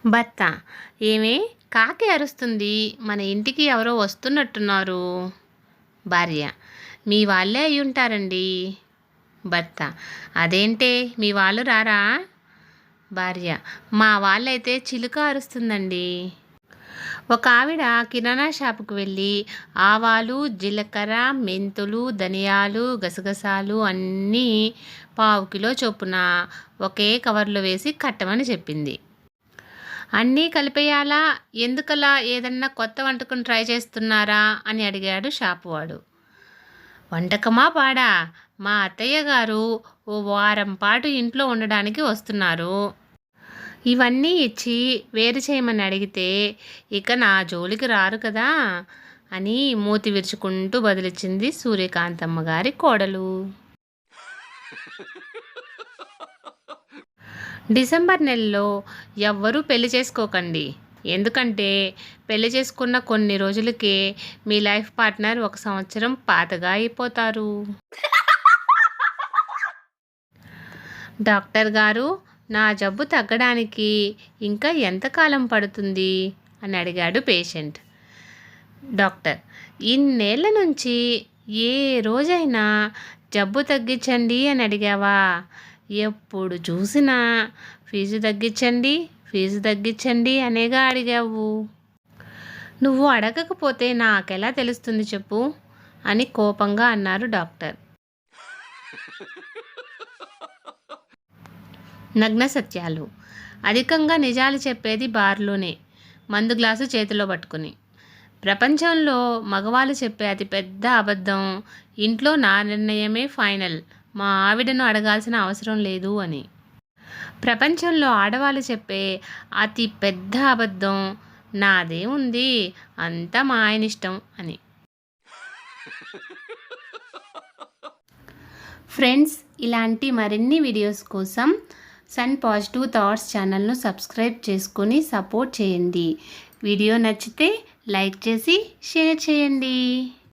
భర్త: ఏమే, కాకి అరుస్తుంది, మన ఇంటికి ఎవరో వస్తున్నట్టున్నారు. భార్య: మీ వాళ్ళే అయ్యుంటారండి. భర్త: అదేంటే, మీ వాళ్ళు రారా? భార్య: మా వాళ్ళైతే చిలుక అరుస్తుందండి. ఒక ఆవిడ కిరాణా షాపుకు వెళ్ళి ఆవాలు, జీలకర్ర, మెంతులు, ధనియాలు, గసగసాలు అన్నీ పావు కిలో చొప్పున ఒకే కవర్లో వేసి కట్టమని చెప్పింది. అన్నీ కలిపేయాలా, ఎందుకలా, ఏదన్నా కొత్త వంటకం ట్రై చేస్తున్నారా అని అడిగాడు షాపువాడు. వంటకమా పాడా, మా అత్తయ్య గారు ఓ వారం పాటు ఇంట్లో ఉండడానికి వస్తున్నారు. ఇవన్నీ ఇచ్చి వేరు చేయమని అడిగితే ఇక నా జోలికి రారు కదా అని మూతి విరుచుకుంటూ బదిలిచ్చింది సూర్యకాంతమ్మ గారి కోడలు. డిసెంబర్ నెలలో ఎవ్వరూ పెళ్లి చేసుకోకండి. ఎందుకంటే పెళ్లి చేసుకున్న కొన్ని రోజులకే మీ లైఫ్ పార్ట్నర్ 1 సంవత్సరం పాతగా అయిపోతారు. డాక్టర్ గారు, నా జబ్బు తగ్గడానికి ఇంకా ఎంతకాలం పడుతుంది అని అడిగాడు పేషెంట్. డాక్టర్: ఇన్నేళ్ల నుంచి ఏ రోజైనా జబ్బు తగ్గించండి అని అడిగావా? ఎప్పుడు చూసినా ఫీజు తగ్గించండి, ఫీజు తగ్గించండి అనేగా అడిగావు. నువ్వు అడగకపోతే నాకెలా తెలుస్తుంది చెప్పు అని కోపంగా అన్నారు డాక్టర్. నగ్న సత్యాలు: అధికంగా నిజాలు చెప్పేది బార్లోనే, మందు గ్లాసు చేతిలో పట్టుకుని. ప్రపంచంలో మగవాళ్ళు చెప్పే అతిపెద్ద అబద్ధం ఇంట్లో నా నిర్ణయమే ఫైనల్, మా ఆవిడను అడగాల్సిన అవసరం లేదు అని. ప్రపంచంలో ఆడవాళ్ళు చెప్పే అతి పెద్ద అబద్ధం నాదే ఉంది, అంతా మా ఆయన ఇష్టం అని. ఫ్రెండ్స్, ఇలాంటి మరిన్ని వీడియోస్ కోసం సన్ పాజిటివ్ థాట్స్ ఛానల్ను సబ్స్క్రైబ్ చేసుకొని సపోర్ట్ చేయండి. వీడియో నచ్చితే లైక్ చేసి షేర్ చేయండి.